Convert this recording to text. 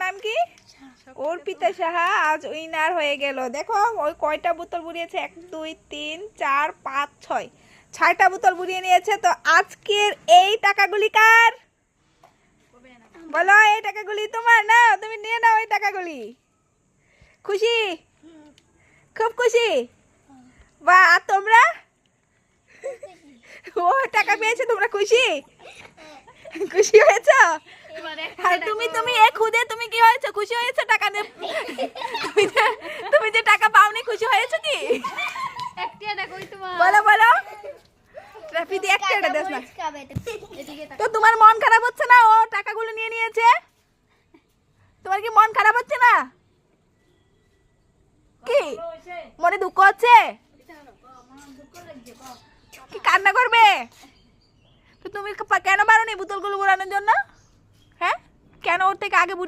নাম কি? অর্পিতা সাহা আজ উইনার হয়ে গেল। দেখো ওই কয়টা বোতল বুড়িয়েছে, 1 2 3 4 5 6, 6টা বোতল বুড়িয়ে নিয়েছে। তো আজকের এই টাকাগুলি কার বলো? এই টাকাগুলি তোমার না, তুমি নিয়ে নাও এই টাকাগুলি। খুশি? খুব খুশি? বা আর তোমরা? ও টাকা পেয়েছে, তোমরা খুশি? খুশি হয়েছো? আর তুমি তুমি এ খুদে তুমি কি হয়েছে? খুশি হয়েছে টাকা নিয়ে? তুমি যে টাকা পাওনি, খুশি হয়েছে কি? বলো বলো রাফিদি, একটা দেশ না তো তোমার মন খারাপ হচ্ছে না? ও টাকাগুলো নিয়ে নিয়েছে, তোমার কি মন খারাপ হচ্ছে না? কি মনে দুঃখ হচ্ছে? কি কান্না করবে? তো তুমি কেন পারোনি বোতলগুলো ঘোরানোর জন্য? হ্যাঁ, কেন ওর থেকে আগে